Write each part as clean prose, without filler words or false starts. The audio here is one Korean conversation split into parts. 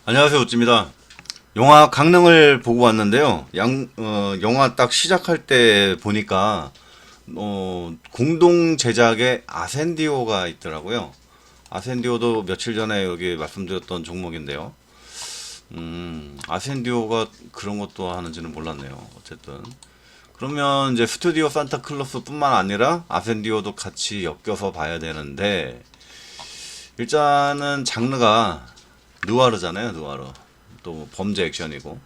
안녕하세요, 우찌입니다. 영화 강릉을 보고 왔는데요. 영화 딱 시작할 때 보니까 공동 제작의 아센디오가 있더라고요. 아센디오도 며칠 전에 여기 말씀드렸던 종목인데요. 아센디오가 그런 것도 하는지는 몰랐네요. 어쨌든 그러면 이제 스튜디오 산타클로스뿐만 아니라 아센디오도 같이 엮여서 봐야 되는데 일단은 장르가 누아르잖아요, 누아르. 또 범죄 액션이고.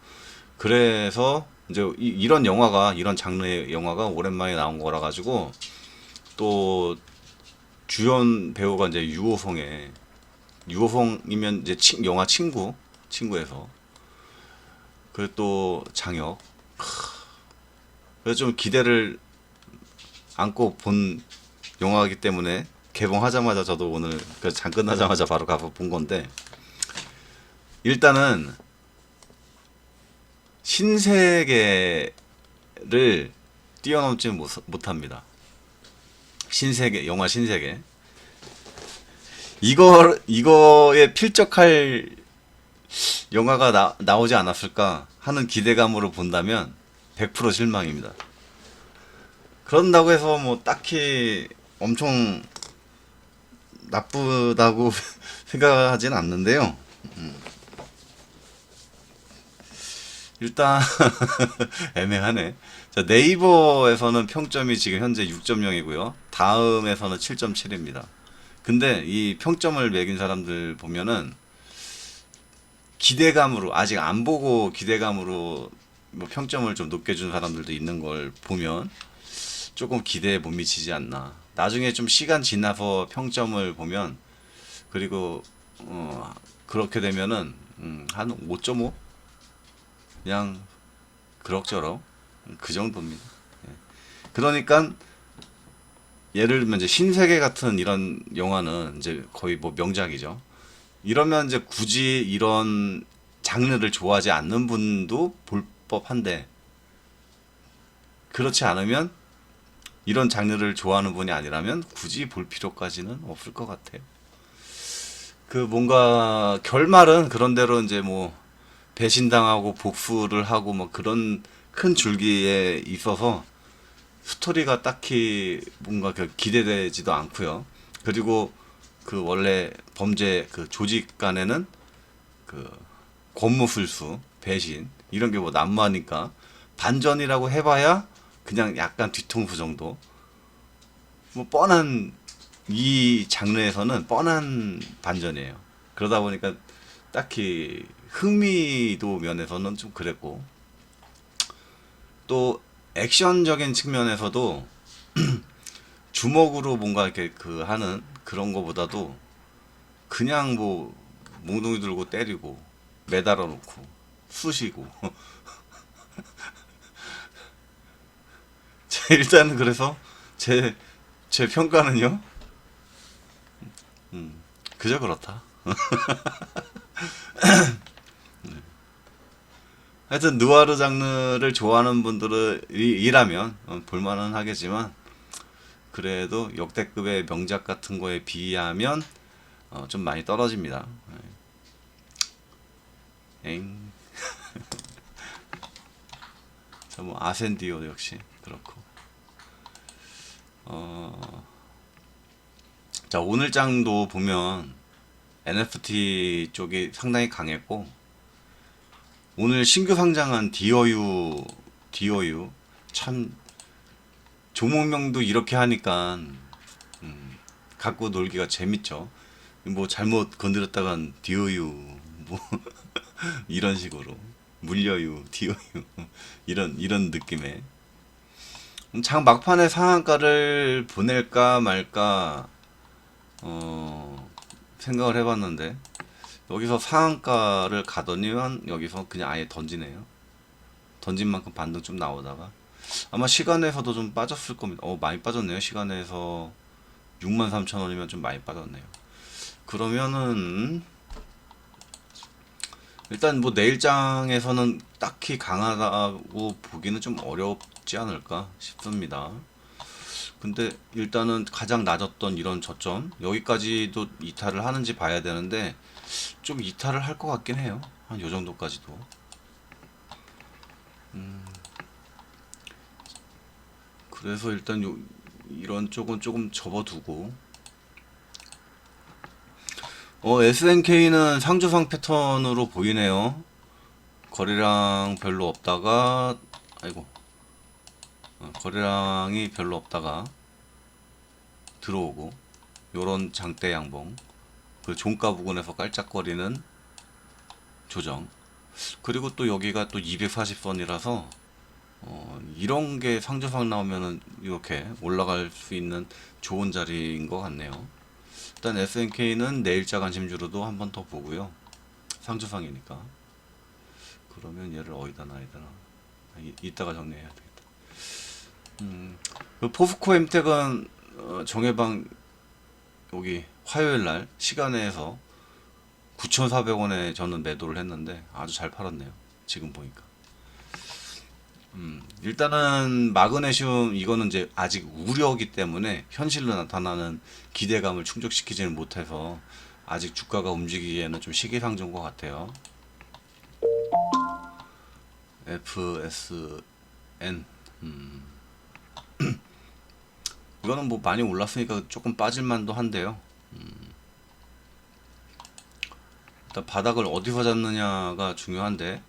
그래서 이제 이런 영화가 이런 장르의 영화가 오랜만에 나온 거라 가지고 또 주연 배우가 이제 유호성이면 이제 영화 친구에서 그리고 또 장혁. 그래서 좀 기대를 안고 본 영화이기 때문에 개봉하자마자 저도 오늘 장 끝나자마자 바로 가서 본 건데 일단은 신세계를 뛰어넘지 못합니다. 영화 신세계. 이거에 필적할 영화가 나오지 않았을까 하는 기대감으로 본다면 100% 실망입니다. 그런다고 해서 뭐 딱히 엄청 나쁘다고 생각하진 않는데요. 일단 애매하네. 자, 네이버에서는 평점이 지금 현재 6.0이고요. 다음에서는 7.7입니다. 근데 이 평점을 매긴 사람들 보면은 기대감으로 아직 안 보고 기대감으로 뭐 평점을 좀 높게 준 사람들도 있는 걸 보면 조금 기대에 못 미치지 않나. 나중에 좀 시간 지나서 평점을 보면 그리고 그렇게 되면은 한 5.5 그냥 그럭저럭 그 정도입니다. 예. 그러니까 예를 들면 이제 신세계 같은 이런 영화는 이제 거의 뭐 명작이죠. 이러면 이제 굳이 이런 장르를 좋아하지 않는 분도 볼 법한데 그렇지 않으면 이런 장르를 좋아하는 분이 아니라면 굳이 볼 필요까지는 없을 것 같아요. 그 뭔가 결말은 그런대로 이제 뭐 배신당하고 복수를 하고 뭐 그런 큰 줄기에 있어서 스토리가 딱히 뭔가 기대되지도 않고요. 그리고 그 원래 범죄 그 조직 간에는 그 권무술수, 배신 이런 게 뭐 난무하니까 반전이라고 해봐야 그냥 약간 뒤통수 정도. 뭐 뻔한 이 장르에서는 뻔한 반전이에요. 그러다 보니까 딱히 흥미도 면에서는 좀 그랬고 또 액션적인 측면에서도 주먹으로 뭔가 이렇게 그 하는 그런 거보다도 그냥 뭐 몽둥이 들고 때리고 매달아 놓고 쑤시고 일단은 그래서 제, 제 평가는요 그저 그렇다. 하여튼 느와르 장르를 좋아하는 분들이라면 볼만은 하겠지만 그래도 역대급의 명작 같은 거에 비하면 좀 많이 떨어집니다. 엥. 뭐 아센디오 역시 그렇고. 어, 자 오늘 장도 보면 NFT 쪽이 상당히 강했고 오늘 신규 상장한 디어유 참 종목명도 이렇게 하니까 갖고 놀기가 재밌죠. 뭐 잘못 건드렸다간 디어유 뭐 이런 식으로 물려유 디어유 이런 느낌의 장 막판에 상한가를 보낼까 말까 생각을 해봤는데 여기서 상한가를 가더니만 여기서 그냥 아예 던지네요. 던진 만큼 반등 좀 나오다가 아마 시간에서도 좀 빠졌을 겁니다. 많이 빠졌네요. 시간에서 63,000원이면 좀 많이 빠졌네요. 그러면은 일단 뭐 내일장에서는 딱히 강하다고 보기는 좀 어렵지 않을까 싶습니다. 근데 일단은 가장 낮았던 이런 저점 여기까지도 이탈을 하는지 봐야 되는데 좀 이탈을 할 것 같긴 해요. 한 요 정도까지도. 그래서 일단 이런 쪽은 조금 접어두고 SNK는 상주상 패턴으로 보이네요. 거래량 별로 없다가 아이고 거래량이 별로 없다가 들어오고 요런 장대 양봉 그 종가 부근에서 깔짝거리는 조정 그리고 또 여기가 또 240선이라서 이런 게 상저상 나오면은 이렇게 올라갈 수 있는 좋은 자리인 것 같네요. 일단 SNK는 내일자 관심주로도 한번 더 보고요. 상저상이니까. 그러면 얘를 어디다 놔야 되나? 이따가 정리해야 되겠다. 그 포스코 엠텍은 정해방 여기 화요일 날 시간에서 9,400원에 저는 매도를 했는데 아주 잘 팔았네요. 지금 보니까. 일단은 마그네슘 이거는 이제 아직 우려이기 때문에 현실로 나타나는 기대감을 충족시키지는 못해서 아직 주가가 움직이기에는 좀 시기상조인 것 같아요. FSN 이거는 뭐 많이 올랐으니까 조금 빠질만도 한데요. 일단 바닥을 어디서 잡느냐가 중요한데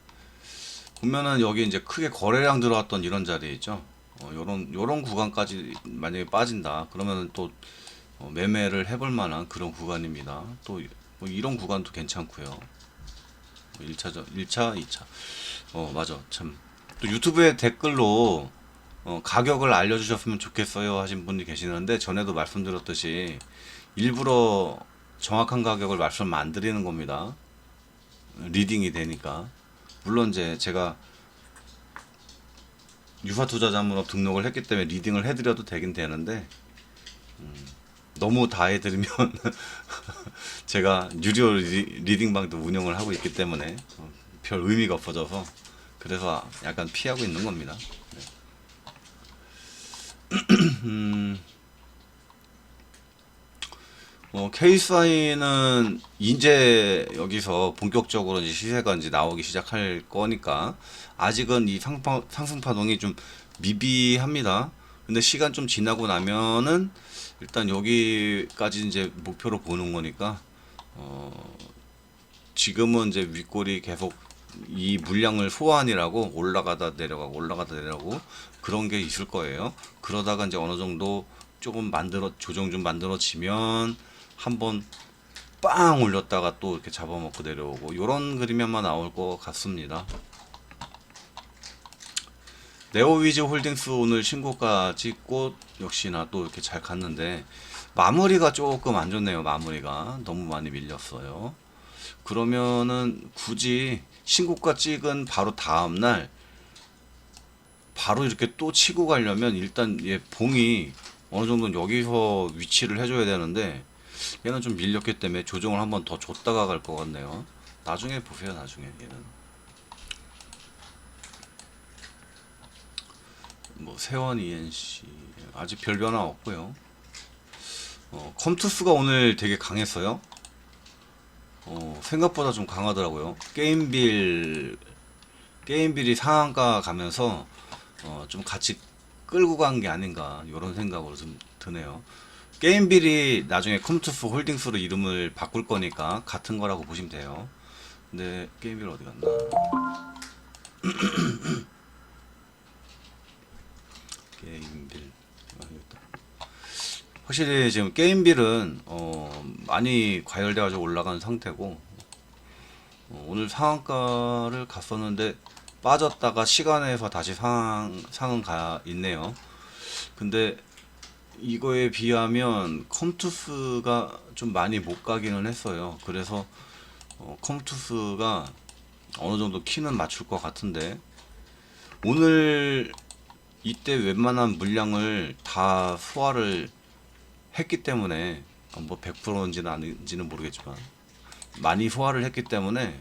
보면은 여기 이제 크게 거래량 들어왔던 이런 자리 있죠. 요런 구간까지 만약에 빠진다 그러면은 또 매매를 해볼 만한 그런 구간입니다. 또 뭐 이런 구간도 괜찮고요. 1차전 1차 2차 맞아 참 또 유튜브에 댓글로 가격을 알려주셨으면 좋겠어요 하신 분이 계시는데 전에도 말씀드렸듯이 일부러 정확한 가격을 말씀 안 드리는 겁니다. 리딩이 되니까. 물론 이제 제가 유사투자자문업 등록을 했기 때문에 리딩을 해드려도 되긴 되는데 너무 다 해드리면 제가 유료 리딩방도 운영을 하고 있기 때문에 별 의미가 없어져서 그래서 약간 피하고 있는 겁니다. 네. KSI는 이제 여기서 본격적으로 이제 시세가 이제 나오기 시작할 거니까 아직은 이 상승파동이 좀 미비합니다. 근데 시간 좀 지나고 나면은 일단 여기까지 이제 목표로 보는 거니까 지금은 이제 윗골이 계속 이 물량을 소환이라고 올라가다 내려가고 그런 게 있을 거예요. 그러다가 이제 어느 정도 조금 조정 좀 만들어지면 한번 빵 올렸다가 또 이렇게 잡아먹고 내려오고 요런 그림이 아마 나올 것 같습니다. 네오위즈 홀딩스 오늘 신고가 찍고 역시나 또 이렇게 잘 갔는데 마무리가 조금 안 좋네요. 마무리가 너무 많이 밀렸어요. 그러면은 굳이 신고가 찍은 바로 다음날 바로 이렇게 또 치고 가려면 일단 얘 봉이 어느 정도 여기서 위치를 해줘야 되는데 얘는 좀 밀렸기 때문에 조정을 한번 더 줬다가 갈 것 같네요. 나중에 보세요. 나중에 얘는 뭐 세원 ENC 아직 별 변화 없고요. 컴투스가 오늘 되게 강했어요. 생각보다 좀 강하더라고요. 게임빌이 상한가 가면서 좀 같이 끌고 간 게 아닌가 이런 생각으로 좀 드네요. 게임빌이 나중에 컴투스 홀딩스로 이름을 바꿀 거니까 같은 거라고 보시면 돼요. 근데 게임빌 어디 갔나? 게임빌 확실히 지금 게임빌은 많이 과열돼가지고 올라가는 상태고 오늘 상한가를 갔었는데 빠졌다가 시간에서 다시 상은 가 있네요. 근데 이거에 비하면 컴투스가 좀 많이 못 가기는 했어요. 그래서 컴투스가 어느 정도 키는 맞출 것 같은데 오늘 이때 웬만한 물량을 다 소화를 했기 때문에 뭐 100%인지는 아닌지는 모르겠지만 많이 소화를 했기 때문에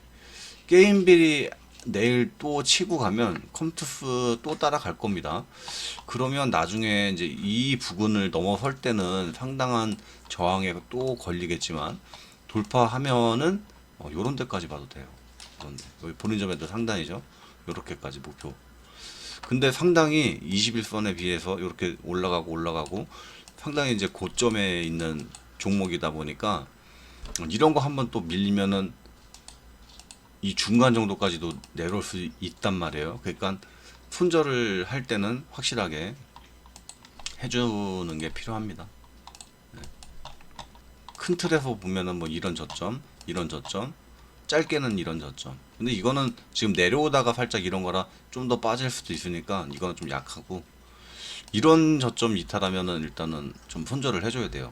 게임빌이 내일 또 치고 가면 컴투스 또 따라갈 겁니다. 그러면 나중에 이제 이 부근을 넘어설 때는 상당한 저항에 또 걸리겠지만 돌파하면은 요런 데까지 봐도 돼요. 그런데 여기 보는 점에도 상단이죠. 요렇게까지 목표. 근데 상당히 21선에 비해서 이렇게 올라가고 올라가고 상당히 이제 고점에 있는 종목이다 보니까 이런 거 한번 또 밀리면은 이 중간 정도까지도 내려올 수 있단 말이에요. 그러니까 손절을 할 때는 확실하게 해주는 게 필요합니다. 큰 틀에서 보면은 뭐 이런 저점, 이런 저점, 짧게는 이런 저점. 근데 이거는 지금 내려오다가 살짝 이런 거라 좀 더 빠질 수도 있으니까 이거는 좀 약하고, 이런 저점 이탈하면은 일단은 좀 손절을 해줘야 돼요.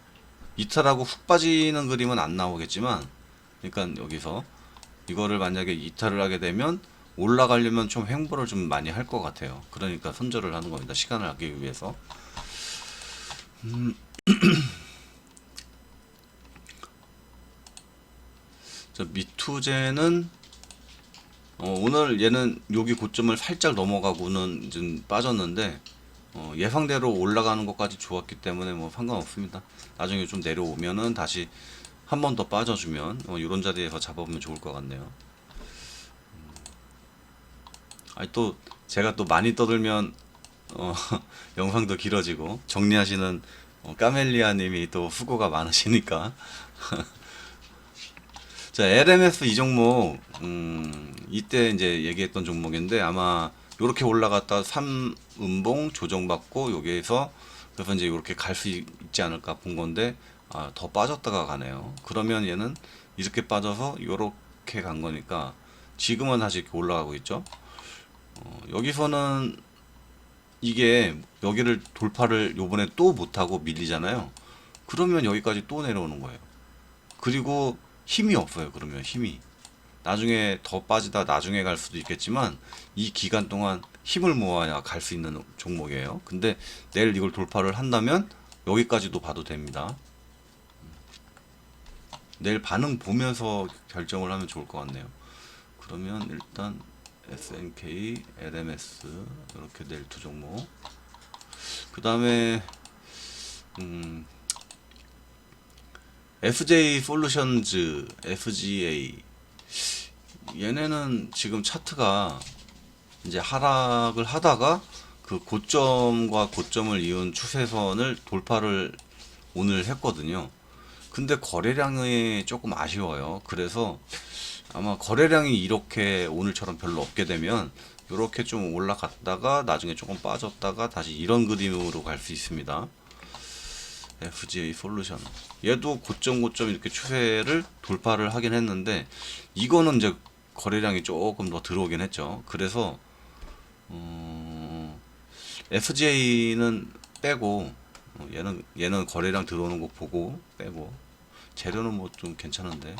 이탈하고 훅 빠지는 그림은 안 나오겠지만, 그러니까 여기서 이거를 만약에 이탈을 하게 되면 올라가려면 좀 횡보를 좀 많이 할 것 같아요. 그러니까 손절을 하는 겁니다. 시간을 아끼기 위해서. 자, 미투제는 오늘 얘는 여기 고점을 살짝 넘어가고는 좀 빠졌는데 예상대로 올라가는 것까지 좋았기 때문에 뭐 상관없습니다. 나중에 좀 내려오면은 다시 한 번 더 빠져주면 이런 자리에서 잡아보면 좋을 것 같네요. 아니 또 제가 또 많이 떠들면 영상도 길어지고 정리하시는 까멜리아님이 또 수고가 많으시니까. 자, LMS 이 종목, 이때 이제 얘기했던 종목인데, 아마 요렇게 올라갔다 3음봉 조정받고, 여기에서, 그래서 이제 요렇게 갈 수 있지 않을까 본 건데, 더 빠졌다가 가네요. 그러면 얘는 이렇게 빠져서 요렇게 간 거니까, 지금은 다시 이렇게 올라가고 있죠. 여기서는 이게, 여기를 돌파를 요번에 또 못하고 밀리잖아요. 그러면 여기까지 또 내려오는 거예요. 그리고 힘이 없어요. 그러면 힘이 나중에 더 빠지다 나중에 갈 수도 있겠지만 이 기간 동안 힘을 모아야 갈 수 있는 종목이에요. 근데 내일 이걸 돌파를 한다면 여기까지도 봐도 됩니다. 내일 반응 보면서 결정을 하면 좋을 것 같네요. 그러면 일단 SNK, LMS 이렇게 내일 두 종목. 그 다음에 FJ 솔루션즈, FGA, 얘네는 지금 차트가 이제 하락을 하다가 그 고점과 고점을 이은 추세선을 돌파를 오늘 했거든요. 근데 거래량이 조금 아쉬워요. 그래서 아마 거래량이 이렇게 오늘처럼 별로 없게 되면 이렇게 좀 올라갔다가 나중에 조금 빠졌다가 다시 이런 그림으로 갈 수 있습니다. FGA 솔루션, 얘도 고점 이렇게 추세를 돌파를 하긴 했는데 이거는 이제 거래량이 조금 더 들어오긴 했죠. 그래서 FGA는 빼고, 얘는 거래량 들어오는 거 보고 빼고, 재료는 뭐 좀 괜찮은데,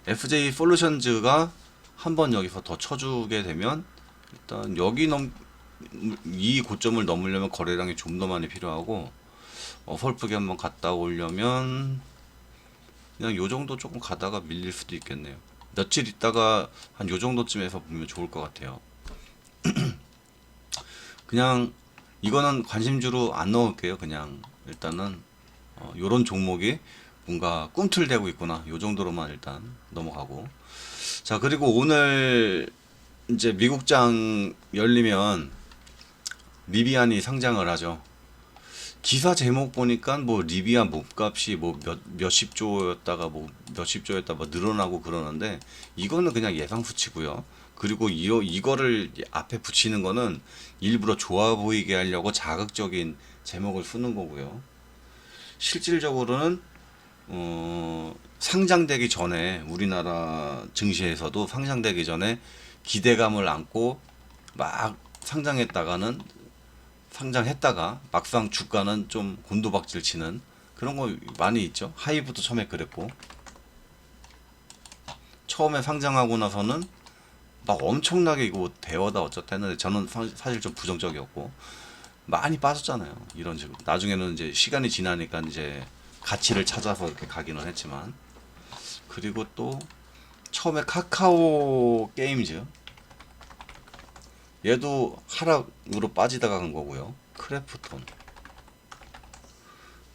FJ 솔루션즈가 한번 여기서 더 쳐주게 되면 일단 이 고점을 넘으려면 거래량이 좀 더 많이 필요하고, 어설프게 한번 갔다 오려면 그냥 요 정도 조금 가다가 밀릴 수도 있겠네요. 며칠 있다가 한 요 정도쯤에서 보면 좋을 것 같아요. 그냥 이거는 관심주로 안 넣을게요. 그냥 일단은 요런 종목이 뭔가 꿈틀대고 있구나, 요 정도로만 일단 넘어가고. 자, 그리고 오늘 이제 미국장 열리면 리비안이 상장을 하죠. 기사 제목 보니까 뭐 리비아 몸값이 뭐 몇십 조였다가 뭐 몇십 조였다 뭐 늘어나고 그러는데, 이거는 그냥 예상 수치고요. 그리고 이거를 앞에 붙이는 거는 일부러 좋아 보이게 하려고 자극적인 제목을 쓰는 거고요. 실질적으로는 상장되기 전에, 우리나라 증시에서도 상장되기 전에 기대감을 안고 막 상장했다가 막상 주가는 좀 곤두박질 치는 그런 거 많이 있죠. 하이브도 처음에 그랬고, 처음에 상장하고 나서는 막 엄청나게 이거 대여다 어쩌다 했는데, 저는 사실 좀 부정적이었고 많이 빠졌잖아요. 이런 식으로 나중에는 이제 시간이 지나니까 이제 가치를 찾아서 이렇게 가기는 했지만, 그리고 또 처음에 카카오 게임즈 얘도 하락으로 빠지다가 간 거고요.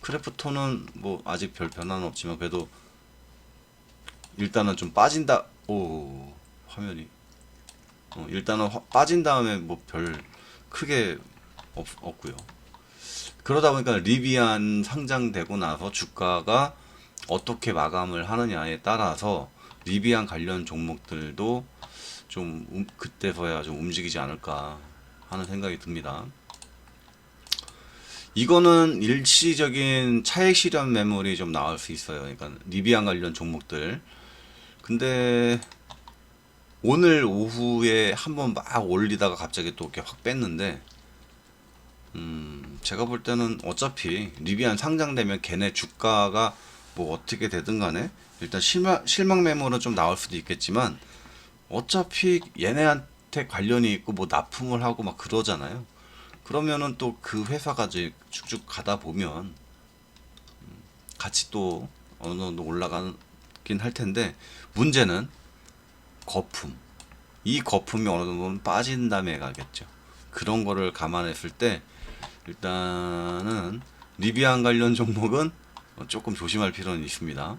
크래프톤은 뭐 아직 별 변화는 없지만 그래도 일단은 좀 빠진다. 오, 화면이 일단은 빠진 다음에 뭐 별 크게 없고요. 그러다 보니까 리비안 상장되고 나서 주가가 어떻게 마감을 하느냐에 따라서 리비안 관련 종목들도 좀 그때서야 좀 움직이지 않을까 하는 생각이 듭니다. 이거는 일시적인 차익 실현 매물이 좀 나올 수 있어요. 그러니까 리비안 관련 종목들. 근데 오늘 오후에 한번 막 올리다가 갑자기 또 이렇게 확 뺐는데, 제가 볼 때는 어차피 리비안 상장되면 걔네 주가가 뭐 어떻게 되든 간에 일단 실망 매물은 좀 나올 수도 있겠지만 어차피 얘네한테 관련이 있고 뭐 납품을 하고 막 그러잖아요. 그러면은 또 그 회사가 이제 쭉쭉 가다 보면 같이 또 어느 정도 올라가긴 할 텐데 문제는 거품. 이 거품이 어느 정도는 빠진 다음에 가겠죠. 그런 거를 감안했을 때 일단은 리비안 관련 종목은 조금 조심할 필요는 있습니다.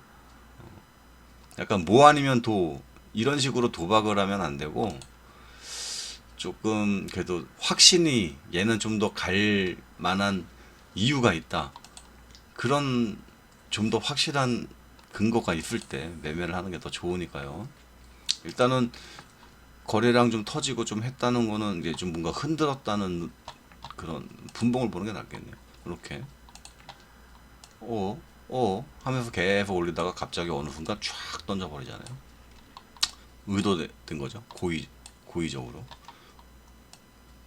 약간 뭐 아니면 도 이런 식으로 도박을 하면 안 되고 조금 그래도 확신이 얘는 좀 더 갈 만한 이유가 있다. 그런 좀 더 확실한 근거가 있을 때 매매를 하는 게 더 좋으니까요. 일단은 거래량 좀 터지고 좀 했다는 거는 이제 좀 뭔가 흔들었다는 그런 분봉을 보는 게 낫겠네요. 이렇게 하면서 계속 올리다가 갑자기 어느 순간 쫙 던져버리잖아요. 의도된 거죠. 고의적으로.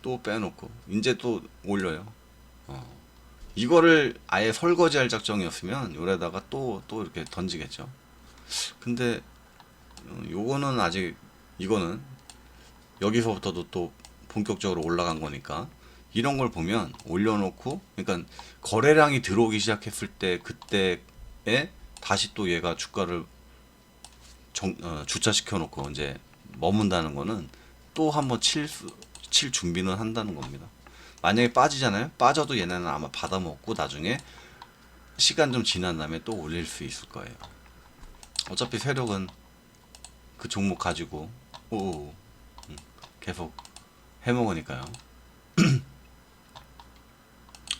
또 빼놓고 이제 또 올려요. 이거를 아예 설거지할 작정이었으면 요래다가 또 이렇게 던지겠죠. 근데 요거는 아직 이거는 여기서부터도 또 본격적으로 올라간 거니까 이런 걸 보면 올려놓고 그러니까 거래량이 들어오기 시작했을 때 그때에 다시 또 얘가 주가를 주차시켜 놓고 이제 머문다는 거는 또 한번 칠 준비는 한다는 겁니다. 만약에 빠지잖아요. 빠져도 얘네는 아마 받아먹고 나중에 시간 좀 지난 다음에 또 올릴 수 있을 거예요. 어차피 세력은 그 종목 가지고 오, 계속 해먹으니까요.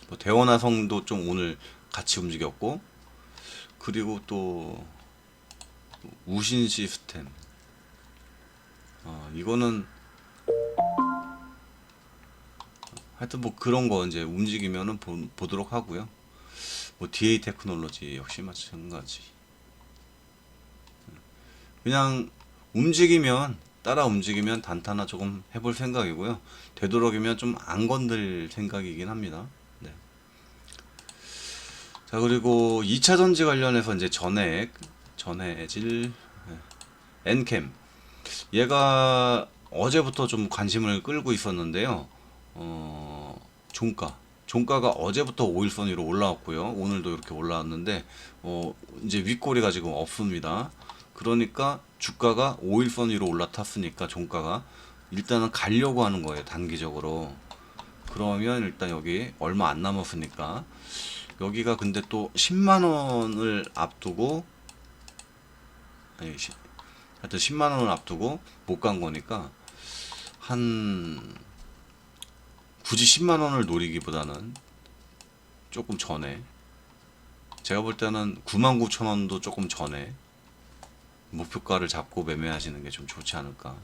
뭐 대원화성도 좀 오늘 같이 움직였고 그리고 또 우신 시스템 이거는 하여튼 뭐 그런 거 이제 움직이면은 보도록 하고요. 뭐 DA 테크놀로지 역시 마찬가지. 그냥 움직이면 따라 움직이면 단타나 조금 해볼 생각이고요. 되도록이면 좀 안 건들 생각이긴 합니다. 네. 자 그리고 2차 전지 관련해서 이제 전해질 엔캠 얘가 어제부터 좀 관심을 끌고 있었는데요. 종가. 종가가 어제부터 5일선 위로 올라왔고요. 오늘도 이렇게 올라왔는데, 이제 윗꼬리가 지금 없습니다. 그러니까 주가가 5일선 위로 올라탔으니까 종가가 일단은 가려고 하는 거예요. 단기적으로. 그러면 일단 여기 얼마 안 남았으니까 여기가 근데 또 10만 원을 앞두고 아니, 하여튼 10만 원을 앞두고 못 간 거니까 한 굳이 10만 원을 노리기보다는 조금 전에 제가 볼 때는 9만 9천 원도 조금 전에 목표가를 잡고 매매하시는 게 좀 좋지 않을까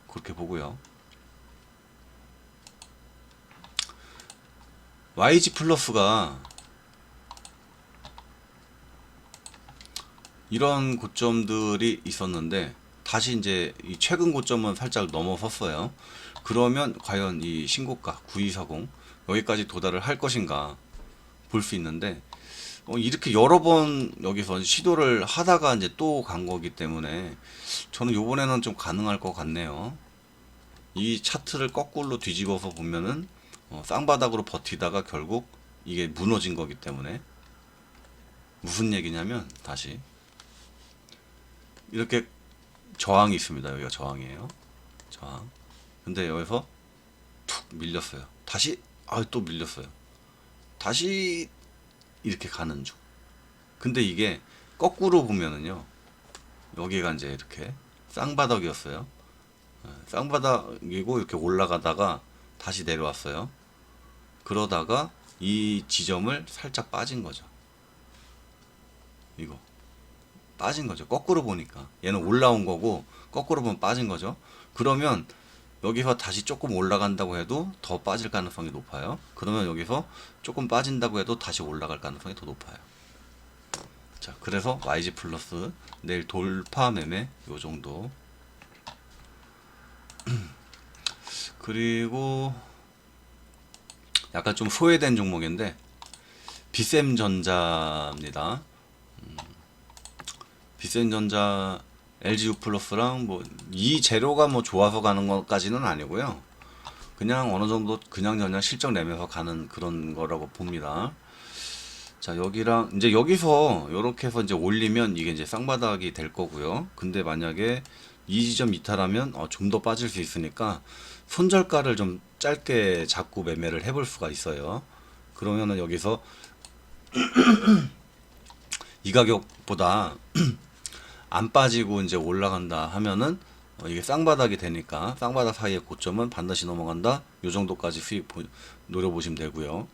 그렇게 보고요. YG 플러스가 이런 고점들이 있었는데 다시 이제 이 최근 고점은 살짝 넘어섰어요. 그러면 과연 이 신고가 9240 여기까지 도달을 할 것인가 볼 수 있는데 이렇게 여러 번 여기서 시도를 하다가 이제 또 간 거기 때문에 저는 요번에는 좀 가능할 것 같네요. 이 차트를 거꾸로 뒤집어서 보면은 쌍바닥으로 버티다가 결국 이게 무너진 거기 때문에 무슨 얘기냐면 다시 이렇게 저항이 있습니다. 여기가 저항이에요. 저항. 근데 여기서 툭 밀렸어요. 다시 또 밀렸어요. 다시 이렇게 가는 중. 근데 이게 거꾸로 보면은요. 여기가 이제 이렇게 쌍바닥이었어요. 쌍바닥이고 이렇게 올라가다가 다시 내려왔어요. 그러다가 이 지점을 살짝 빠진 거죠. 이거 빠진 거죠. 거꾸로 보니까 얘는 올라온 거고 거꾸로 보면 빠진 거죠. 그러면 여기서 다시 조금 올라간다고 해도 더 빠질 가능성이 높아요. 그러면 여기서 조금 빠진다고 해도 다시 올라갈 가능성이 더 높아요. 자, 그래서 YG 플러스 내일 돌파 매매 요 정도. 그리고 약간 좀 소외된 종목인데 비셈전자입니다. 비셈전자 LGU 플러스랑 뭐 이 재료가 뭐 좋아서 가는 것까지는 아니고요. 그냥 어느 정도 그냥 실적 내면서 가는 그런 거라고 봅니다. 자, 여기랑 이제 여기서 이렇게 해서 이제 올리면 이게 이제 쌍바닥이 될 거고요. 근데 만약에 이 지점 이탈하면 좀 더 빠질 수 있으니까 손절가를 좀 짧게 잡고 매매를 해볼 수가 있어요. 그러면은 여기서 이 가격보다 안 빠지고 이제 올라간다 하면은 이게 쌍바닥이 되니까 쌍바닥 사이의 고점은 반드시 넘어간다. 요 정도까지 수익 노려보시면 되고요.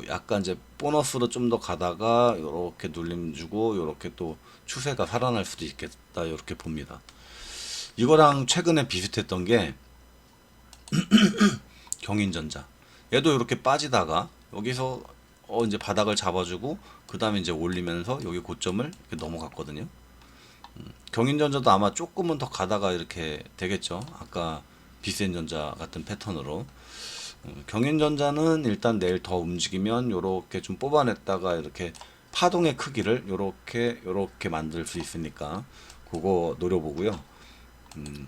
약간 이제 보너스로 좀 더 가다가 이렇게 눌림 주고 이렇게 또 추세가 살아날 수도 있겠다. 이렇게 봅니다. 이거랑 최근에 비슷했던 게 경인전자. 얘도 이렇게 빠지다가 여기서 이제 바닥을 잡아주고 그 다음에 이제 올리면서 여기 고점을 이렇게 넘어갔거든요. 경인전자도 아마 조금은 더 가다가 이렇게 되겠죠. 아까 비센전자 같은 패턴으로. 경인전자는 일단 내일 더 움직이면 요렇게 좀 뽑아냈다가 이렇게 파동의 크기를 요렇게 만들 수 있으니까 그거 노려보고요.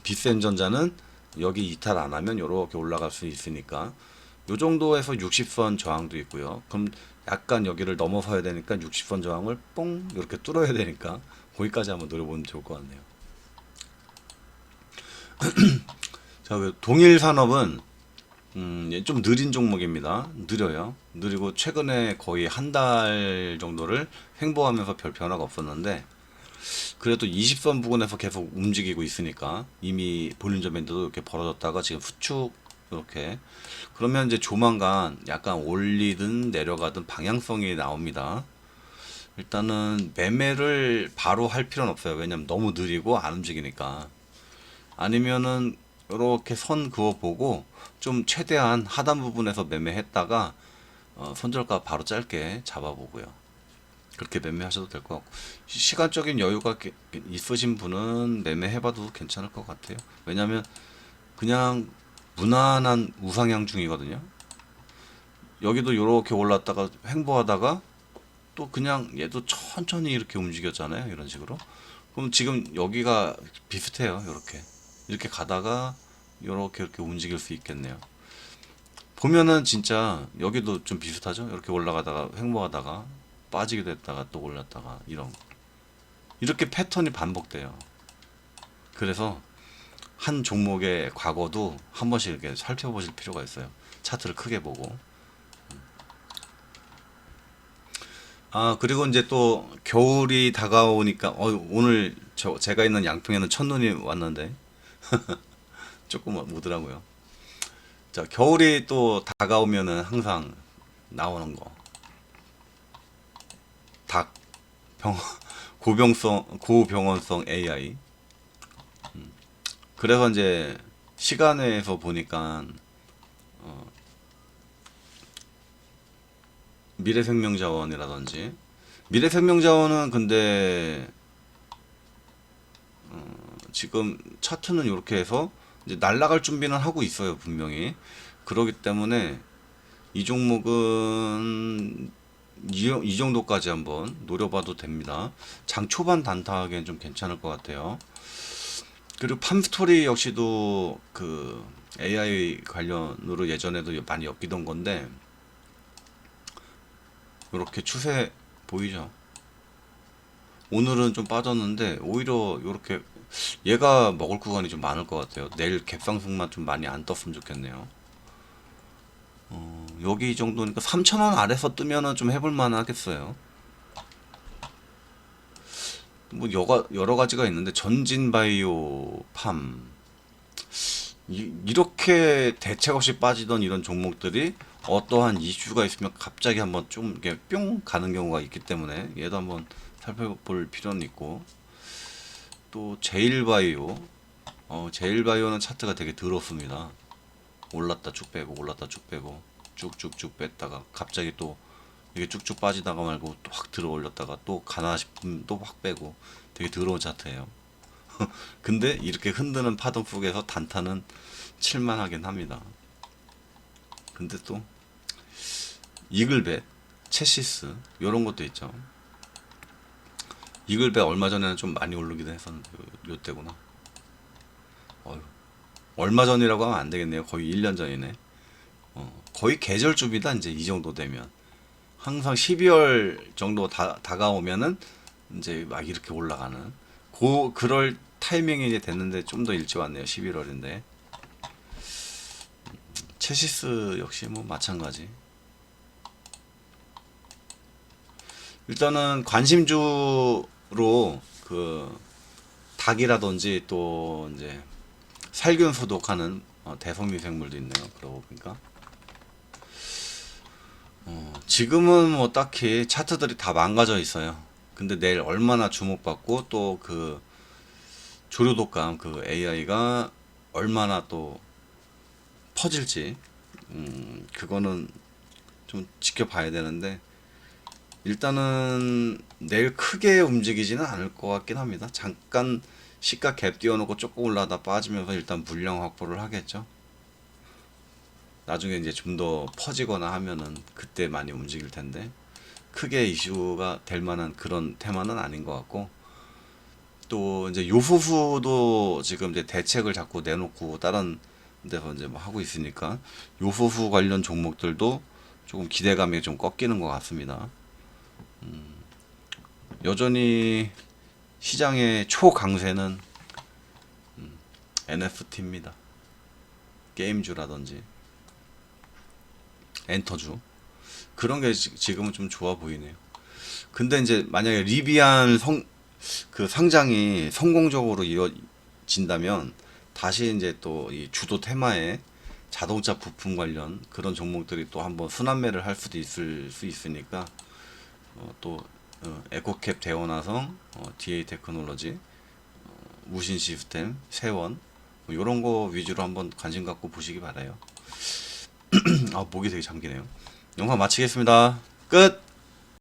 비센전자는 여기 이탈 안 하면 요렇게 올라갈 수 있으니까 요 정도에서 60선 저항도 있고요. 그럼 약간 여기를 넘어서야 되니까 60선 저항을 뽕 이렇게 뚫어야 되니까 거기까지 한번 노려보면 좋을 것 같네요. 자, 그 동일산업은 좀 느린 종목입니다. 느려요. 느리고 최근에 거의 한 달 정도를 횡보하면서 별 변화가 없었는데 그래도 20선 부근에서 계속 움직이고 있으니까 이미 볼린저 밴드도 이렇게 벌어졌다가 지금 후축 이렇게 그러면 이제 조만간 약간 올리든 내려가든 방향성이 나옵니다. 일단은 매매를 바로 할 필요는 없어요. 왜냐면 너무 느리고 안 움직이니까. 아니면은 이렇게 선 그어 보고 좀 최대한 하단 부분에서 매매했다가 손절가 바로 짧게 잡아보고요. 그렇게 매매하셔도 될 것 같고 시간적인 여유가 있으신 분은 매매해봐도 괜찮을 것 같아요. 왜냐면 그냥 무난한 우상향 중이거든요. 여기도 이렇게 올랐다가 횡보하다가 또 그냥 얘도 천천히 이렇게 움직였잖아요. 이런 식으로. 그럼 지금 여기가 비슷해요. 이렇게 가다가 이렇게 움직일 수 있겠네요. 보면은 진짜 여기도 좀 비슷하죠. 이렇게 올라가다가 횡보하다가 빠지기도 했다가 또 올랐다가 이렇게 패턴이 반복돼요. 그래서 한 종목의 과거도 한 번씩 이렇게 살펴보실 필요가 있어요. 차트를 크게 보고. 그리고 이제 또 겨울이 다가오니까 오늘 제가 있는 양평에는 첫눈이 왔는데 조금 오더라고요. 자, 겨울이 또 다가오면은 항상 나오는 거. 닭, 병, 고병원성 AI. 그래서 이제 시간에서 보니까 미래생명자원이라든지 미래생명자원은 근데 지금 차트는 이렇게 해서 이제 날아갈 준비는 하고 있어요 분명히. 그러기 때문에 이 종목은 이 정도까지 한번 노려봐도 됩니다. 장 초반 단타하기엔 좀 괜찮을 것 같아요. 그리고 팜스토리 역시도 그 AI 관련으로 예전에도 많이 엮이던 건데 이렇게 추세 보이죠? 오늘은 좀 빠졌는데 오히려 이렇게 얘가 먹을 구간이 좀 많을 것 같아요. 내일 갭상승만 좀 많이 안 떴으면 좋겠네요. 여기 정도니까 3,000원 아래서 뜨면은 좀 해볼 만하겠어요. 뭐 여러 가지가 있는데 전진바이오 팜 이렇게 대책 없이 빠지던 이런 종목들이 어떠한 이슈가 있으면 갑자기 한번 좀 이렇게 뿅 가는 경우가 있기 때문에 얘도 한번 살펴볼 필요는 있고, 또 제일바이오 제일바이오는 차트가 되게 더럽습니다. 올랐다 쭉 빼고 올랐다 쭉 빼고 쭉쭉쭉 뺐다가 갑자기 또 이게 쭉쭉 빠지다가 말고 또 확 들어 올렸다가 또 가나 싶으면 또 확 빼고 되게 더러운 차트예요. 근데 이렇게 흔드는 파동 속에서 단타는 칠만하긴 합니다. 근데 또 이글벳, 체시스 이런 것도 있죠. 이글벳 얼마 전에는 좀 많이 오르기도 했었는데 요때구나. 어휴, 얼마 전이라고 하면 안 되겠네요. 거의 1년 전이네. 거의 계절줍이다 이제 이 정도 되면. 항상 12월 정도 다가오면은 이제 막 이렇게 올라가는 그럴 타이밍이 이제 됐는데 좀 더 일찍 왔네요. 11월인데. 체시스 역시 뭐 마찬가지. 일단은 관심주로 그 닭이라든지 또 이제 살균 소독하는 대성미생물도 있네요. 그러고 보니까 지금은 뭐 딱히 차트들이 다 망가져 있어요. 근데 내일 얼마나 주목받고 또 그 조류독감 그 AI가 얼마나 또 퍼질지 그거는 좀 지켜봐야 되는데, 일단은 내일 크게 움직이지는 않을 것 같긴 합니다. 잠깐 시가 갭 띄워놓고 조금 올라다 빠지면서 일단 물량 확보를 하겠죠. 나중에 이제 좀 더 퍼지거나 하면은 그때 많이 움직일 텐데 크게 이슈가 될 만한 그런 테마는 아닌 것 같고, 또 이제 요소수도 지금 이제 대책을 자꾸 내놓고 다른 데서 이제 뭐 하고 있으니까 요소수 관련 종목들도 조금 기대감이 좀 꺾이는 것 같습니다. 여전히 시장의 초강세는 NFT입니다. 게임주라든지 엔터주 그런 게 지금은 좀 좋아 보이네요. 근데 이제 만약에 리비안 그 상장이 성공적으로 이루어진다면 다시 이제 또 이 주도 테마에 자동차 부품 관련 그런 종목들이 또 한번 순환매를 할 수도 있을 수 있으니까 또 에코캡 대원화성, DA 테크놀로지, 우신 시스템, 세원 뭐 이런 거 위주로 한번 관심 갖고 보시기 바라요. 아 목이 되게 잠기네요. 영상 마치겠습니다. 끝.